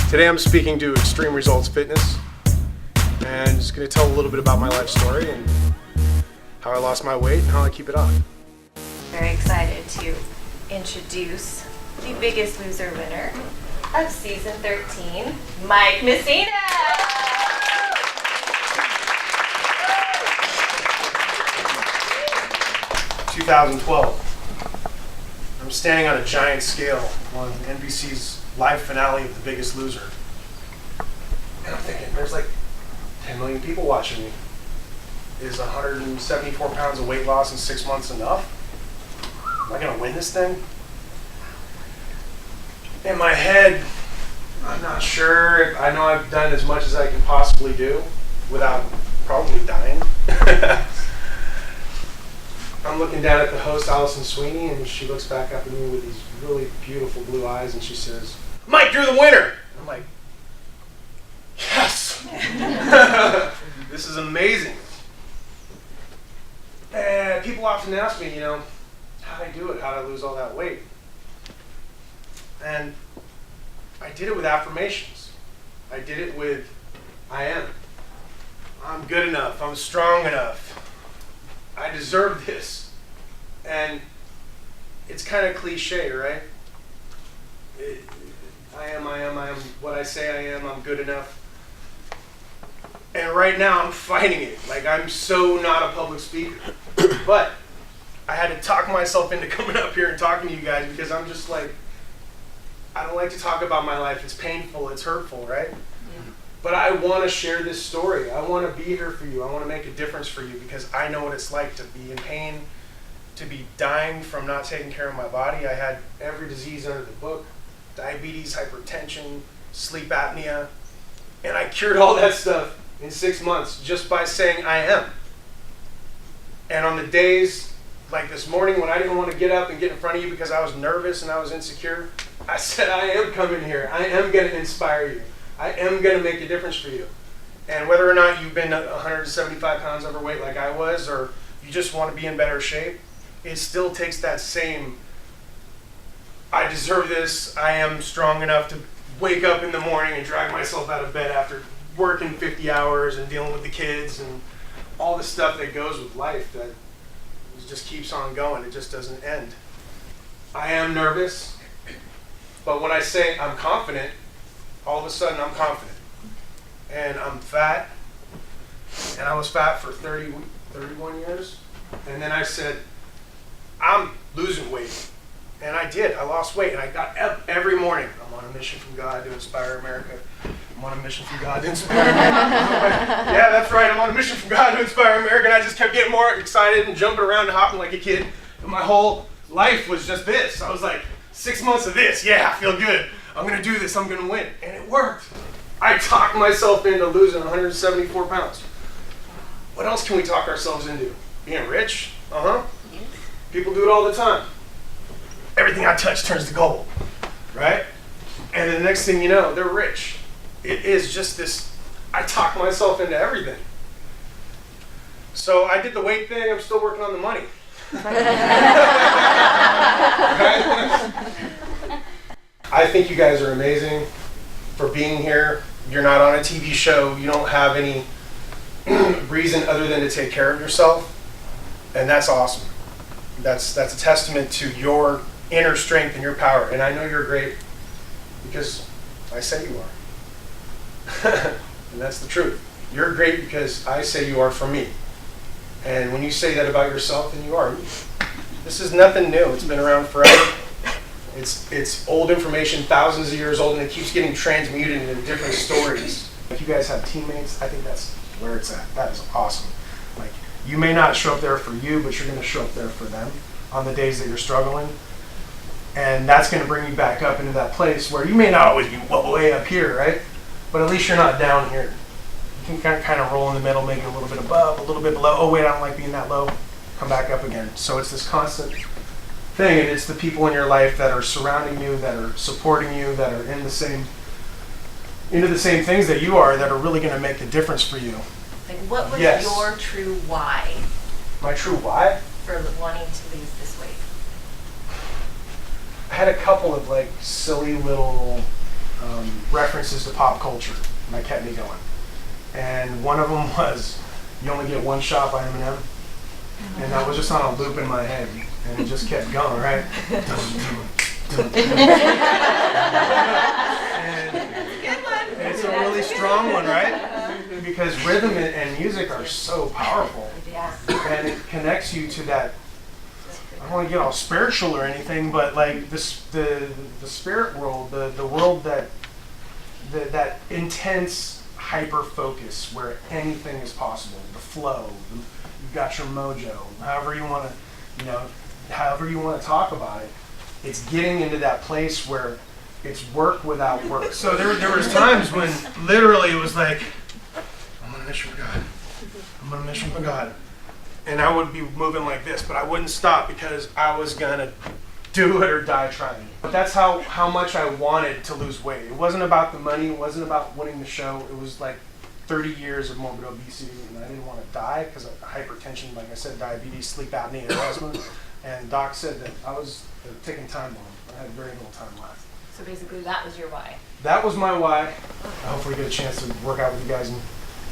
Today I'm speaking to Extreme Results Fitness and just going to tell a little bit about my life story and how I lost my weight and how I keep it on. Very excited to introduce the Biggest Loser winner of season 13, Mike Messina. 2012. I'm standing on a giant scale on NBC's live finale of The Biggest Loser. And I'm thinking, there's like 10 million people watching me. Is 174 pounds of weight loss in 6 months enough? Am I gonna win this thing? In my head, I'm not sure. I know I've done as much as I can possibly do without probably dying. I'm looking down at the host, Allison Sweeney, and she looks back up at me with these really beautiful blue eyes, and she says, "Mike, you're the winner!" I'm like, yes! This is amazing. And people often ask me, how'd I do it? How'd I lose all that weight? And I did it with affirmations. I did it with, I am. I'm good enough. I'm strong enough. I deserve this. And it's kind of cliche, right? I am what I say I am. I'm good enough. And right now I'm fighting it. Like, I'm so not a public speaker. But I had to talk myself into coming up here and talking to you guys because I'm just like, I don't like to talk about my life. It's painful. It's hurtful, right? Yeah. But I want to share this story. I want to be here for you. I want to make a difference for you because I know what it's like to be in pain, to be dying from not taking care of my body. I had every disease under the book, diabetes, hypertension, sleep apnea, and I cured all that stuff in 6 months just by saying I am. And on the days like this morning when I didn't want to get up and get in front of you because I was nervous and I was insecure, I said I am coming here. I am going to inspire you. I am going to make a difference for you. And whether or not you've been 175 pounds overweight like I was, or you just want to be in better shape, it still takes that same, I deserve this, I am strong enough to wake up in the morning and drag myself out of bed after working 50 hours and dealing with the kids and all the stuff that goes with life that just keeps on going. It just doesn't end. I am nervous, but when I say I'm confident, all of a sudden I'm confident. And I'm fat, and I was fat for 31 years, and then I said, I'm losing weight. And I did. I lost weight, and I got up every morning. I'm on a mission from God to inspire America. I'm on a mission from God to inspire America. Yeah, that's right. I'm on a mission from God to inspire America. And I just kept getting more excited and jumping around and hopping like a kid. And my whole life was just this. I was like, 6 months of this. Yeah, I feel good. I'm going to do this. I'm going to win. And it worked. I talked myself into losing 174 pounds. What else can we talk ourselves into? Being rich? People do it all the time. Everything I touch turns to gold, right? And the next thing you know, they're rich. It is just this, I talk myself into everything. So I did the weight thing, I'm still working on the money. I think you guys are amazing for being here. You're not on a TV show, you don't have any reason other than to take care of yourself. And that's awesome. That's a testament to your inner strength and your power. And I know you're great because I say you are. And that's the truth. You're great because I say you are for me. And when you say that about yourself, then you are me. This is nothing new. It's been around forever. It's old information, thousands of years old, and it keeps getting transmuted into different stories. If you guys have teammates, I think that's where it's at. That is awesome. Like, you may not show up there for you, but you're going to show up there for them on the days that you're struggling. And that's going to bring you back up into that place where you may not always be way up here, right? But at least you're not down here. You can kind of roll in the middle, maybe a little bit above, a little bit below. Oh wait, I don't like being that low. Come back up again. So it's this constant thing, and it's the people in your life that are surrounding you, that are supporting you, that are into the same things that you are, that are really going to make the difference for you. Like, what was your true why? My true why? For wanting to lose this weight. I had a couple of like silly little references to pop culture, and that kept me going. And one of them was, "You only get one shot" by Eminem. And that was just on a loop in my head, and it just kept going, right? And it's a really strong one, right? Because rhythm and music are so powerful, and it connects you to that. I don't want to get all spiritual or anything, but like this, the spirit world, the world that intense hyper focus where anything is possible, the flow. You've got your mojo, however you want to talk about it. It's getting into that place where it's work without work. So there was times when literally it was like, I'm on a mission for God. I'm on a mission for God. And I would be moving like this, but I wouldn't stop because I was gonna do it or die trying. But that's how much I wanted to lose weight. It wasn't about the money, it wasn't about winning the show. It was like 30 years of morbid obesity, and I didn't want to die because of hypertension, like I said, diabetes, sleep apnea, and asthma. And Doc said that I was a ticking time bomb. I had very little time left. So basically that was your why. That was my why. I hopefully get a chance to work out with you guys and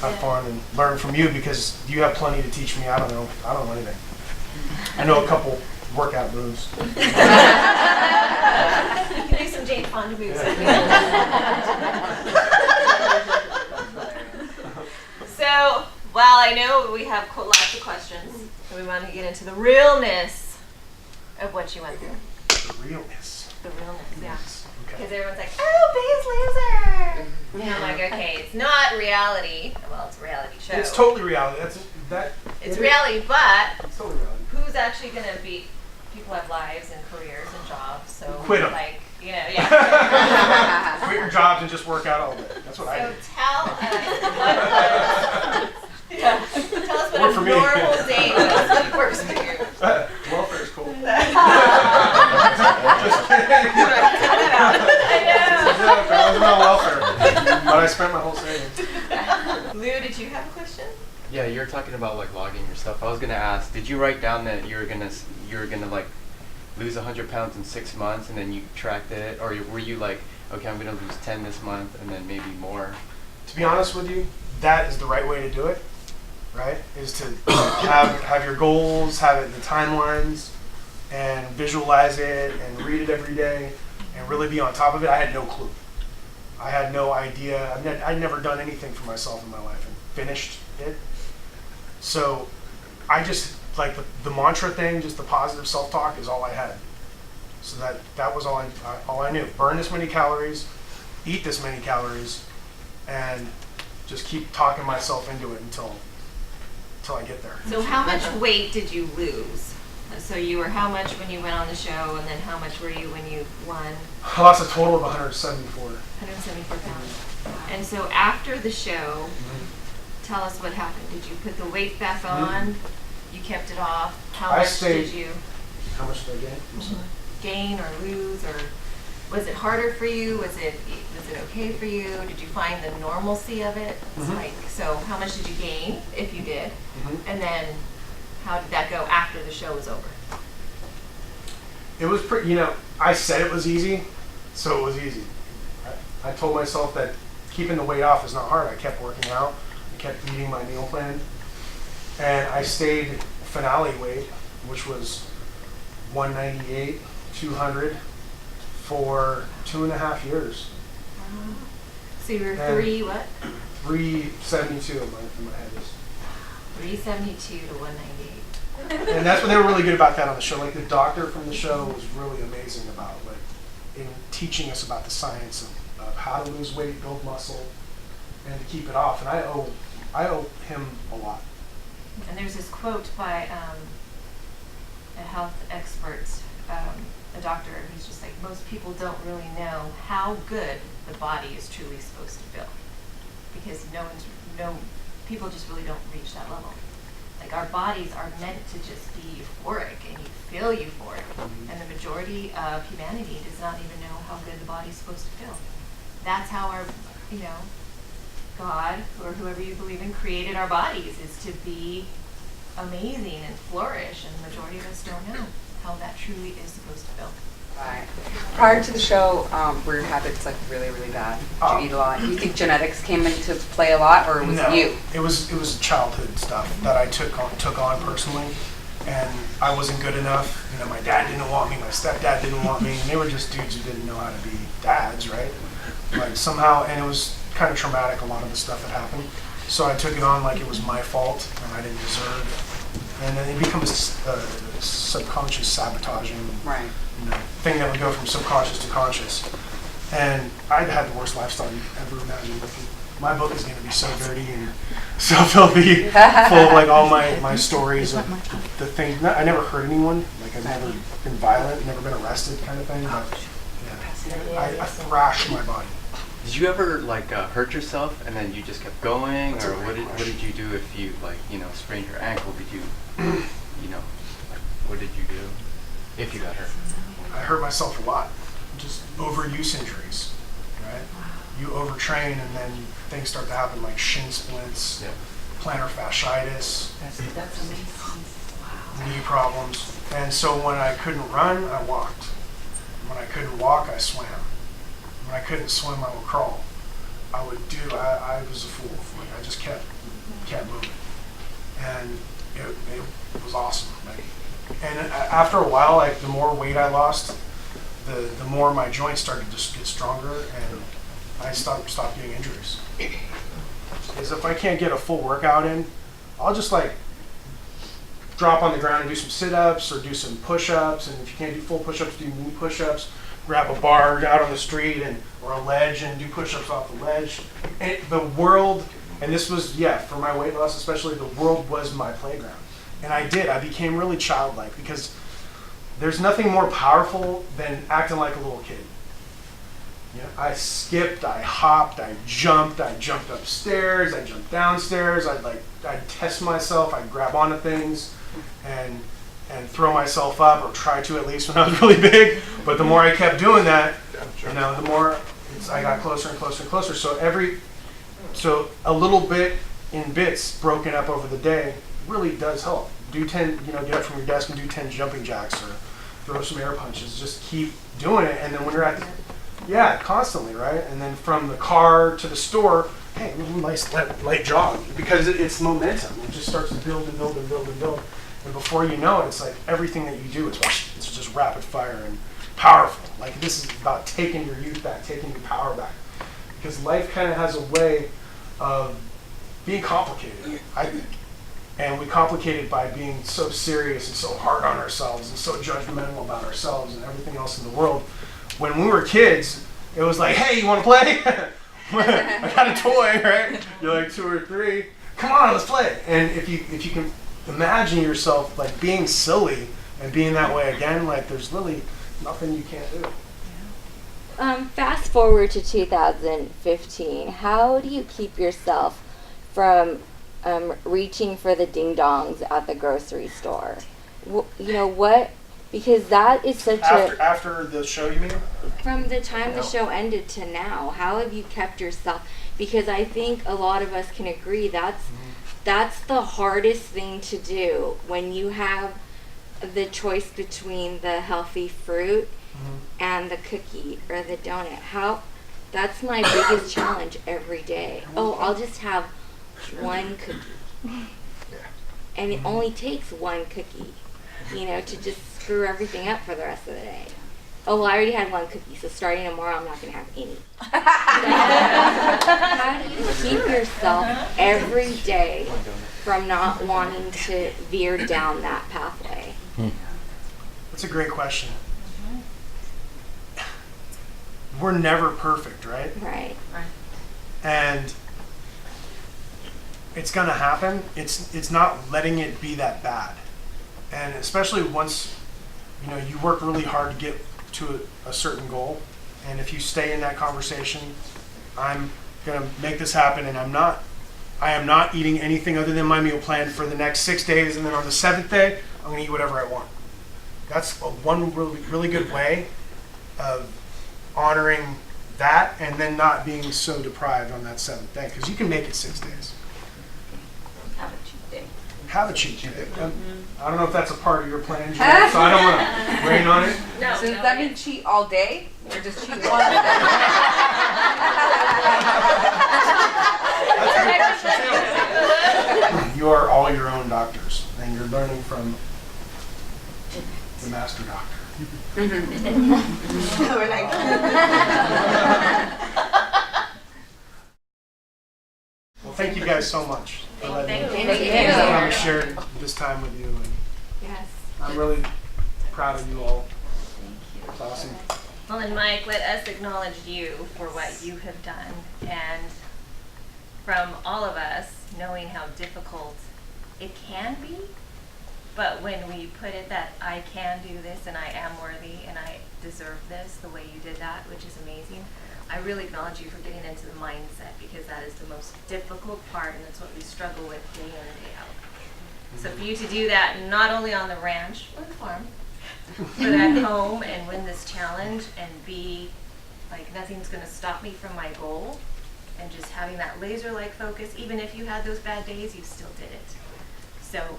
have fun and learn from you, because you have plenty to teach me. I don't know anything. I know a couple workout moves. You can do some Jane Fonda moves. So, well, I know we have lots of questions, and we want to get into the realness of what you went through. The realness. The realness, yeah. Okay. Because everyone's like, oh, Biggest Loser! And I'm like, okay, it's not reality. Well, it's a reality show. It's totally reality. It's reality, but It's totally reality. who's actually going to be, people have lives and careers and jobs, so Quit 'em. like, yeah. Quit your jobs and just work out all day. That's what I So do. tell us tell us Work what for a me. normal day was. Works for you. Welfare is cool. Just Cut it out. I was on welfare, but I spent my whole savings. Lou, did you have a question? Yeah, you're talking about like logging your stuff. I was gonna ask, did you write down that you're gonna like lose 100 pounds in 6 months, and then you tracked it, or were you like, okay, I'm gonna lose 10 this month, and then maybe more? To be honest with you, that is the right way to do it, right? Is to have your goals, have it in the timelines, and visualize it, and read it every day, and really be on top of it. I had no clue. I had no idea. I'd never done anything for myself in my life and finished it. So I just, like the mantra thing, just the positive self-talk is all I had. So that was all I knew. Burn this many calories, eat this many calories, and just keep talking myself into it until I get there. So how much weight did you lose? So you were how much when you went on the show, and then how much were you when you won? I lost a total of 174. 174 pounds. And so after the show, tell us what happened. Did you put the weight back on? You kept it off? How much did you How much did I gain? I'm sorry. gain or lose, or was it harder for you? Was it okay for you? Did you find the normalcy of it? It's like, so how much did you gain, if you did? And then how did that go after the show was over? It was pretty, I said it was easy, so it was easy. I told myself that keeping the weight off is not hard. I kept working out, I kept eating my meal plan, and I stayed finale weight, which was 198, 200 for 2.5 years. So you were And three what? 372 in my head is. 372 to 198. And that's what they were really good about that on the show. Like the doctor from the show was really amazing about in teaching us about the science of how to lose weight, build muscle, and to keep it off. And I owe him a lot. And there's this quote by a health expert, a doctor, who's just like, most people don't really know how good the body is truly supposed to feel, because people just really don't reach that level. Like our bodies are meant to just be euphoric, and you feel euphoric, and the majority of humanity does not even know how good the body's supposed to feel. That's how our, God, or whoever you believe in, created our bodies, is to be amazing and flourish, and the majority of us don't know how that truly is supposed to feel. Right. Prior to the show, were your habits like really, really bad? Did you eat a lot? Do you think genetics came into play a lot, or was it you? It was childhood stuff that I took on personally, and I wasn't good enough. You know, my dad didn't want me, my stepdad didn't want me, and they were just dudes who didn't know how to be dads, right? Like somehow, and it was kind of traumatic, a lot of the stuff that happened. So I took it on like it was my fault and I didn't deserve. And then it becomes a subconscious sabotaging thing that would go from subconscious to conscious. And I had the worst lifestyle you could ever imagine. My book is going to be so dirty and so filthy, full of like all my stories of the things. I never hurt anyone. Like I've never been violent, never been arrested, kind of thing. But yeah, I thrashed my body. Did you ever like hurt yourself and then you just kept going, or what did you do if you like sprained your ankle? Did you what did you do if you got hurt? I hurt myself a lot. Just overuse injuries, right? You overtrain and then things start to happen like shin splints, plantar fasciitis, That's amazing. knee problems. And so when I couldn't run, I walked. When I couldn't walk, I swam. When I couldn't swim, I would crawl. I was a fool. Like I just kept moving. And it was awesome. Like, and after a while, like the more weight I lost, the more my joints started to just get stronger, and I stopped getting injuries. Because if I can't get a full workout in, I'll just like drop on the ground and do some sit-ups or do some push-ups, and if you can't do full push-ups, do knee push-ups. Grab a bar out on the street or a ledge and do push-ups off the ledge. And the world, and this was, for my weight loss especially, the world was my playground. And I became really childlike because there's nothing more powerful than acting like a little kid. You know, I skipped, I hopped, I jumped upstairs, I jumped downstairs, I'd test myself, I'd grab onto things and throw myself up, or try to at least when I was really big. But the more I kept doing that, the more I got closer and closer and closer. So a little bit in bits broken up over the day really does help. Do 10, get up from your desk and do 10 jumping jacks, or throw some air punches. Just keep doing it, and then when you're at constantly, right? And then from the car to the store, hey, a little nice light jog, because it's momentum. It just starts to build and build and build and build. And before you know it, it's like everything that you do, it's just rapid fire and powerful. Like this is about taking your youth back, taking your power back. Because life kind of has a way of being complicated, I think. And we complicate it by being so serious and so hard on ourselves and so judgmental about ourselves and everything else in the world. When we were kids, it was like, hey, you want to play? I got a toy, right? You're like 2 or 3. Come on, let's play. And if you can imagine yourself like being silly and being that way again, like there's really nothing you can't do. Fast forward to 2015. How do you keep yourself from reaching for the ding-dongs at the grocery store? Because that is such After the show, you mean? From the time the show ended to now, how have you kept yourself? Because I think a lot of us can agree that's the hardest thing to do when you have the choice between the healthy fruit and the cookie or the donut. That's my biggest challenge every day. Oh, I'll just have one cookie. And it only takes one cookie, to just screw everything up for the rest of the day. Oh, well, I already had one cookie, so starting tomorrow, I'm not going to have any. How do you keep yourself every day from not wanting to veer down that pathway? That's a great question. We're never perfect, right? Right. And it's going to happen. It's not letting it be that bad. And especially once, you work really hard to get to a certain goal. And if you stay in that conversation, I'm going to make this happen, and I am not eating anything other than my meal plan for the next 6 days, and then on the 7th day, I'm going to eat whatever I want. That's one really good way of honoring that, and then not being so deprived on that 7th day, because you can make it 6 days. Have a cheat day. have a cheat day. I don't know if that's a part of your plan, Jeanette, so I don't want to rain on it. No. So does that mean cheat all day, or just cheat one? That's a good question too. You are all your own doctors, and you're learning from the master doctor. We're like, Well, thank you guys so much for letting me Thank you. come and share this time with you. And Yes. I'm really proud of you all. Thank you. It's awesome. Well, and Mike, let us acknowledge you for what you have done, and from all of us, knowing how difficult it can be, but when we put it that I can do this and I am worthy and I deserve this, the way you did that, which is amazing, I really acknowledge you for getting into the mindset, because that is the most difficult part, and that's what we struggle with day in and day out. So for you to do that, not only on the ranch or the farm, but at home, and win this challenge and be like, nothing's going to stop me from my goal, and just having that laser-like focus, even if you had those bad days, you still did it. So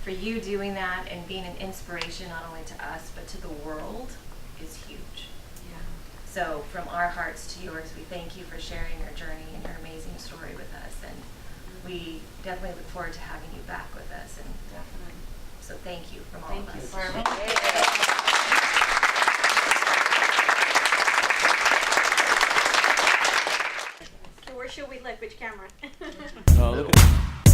for you doing that and being an inspiration not only to us but to the world is huge. So from our hearts to yours, we thank you for sharing your journey and your amazing story with us, and we definitely look forward to having you back with us. And so thank you from all of us. So where should we look? Which camera? Look at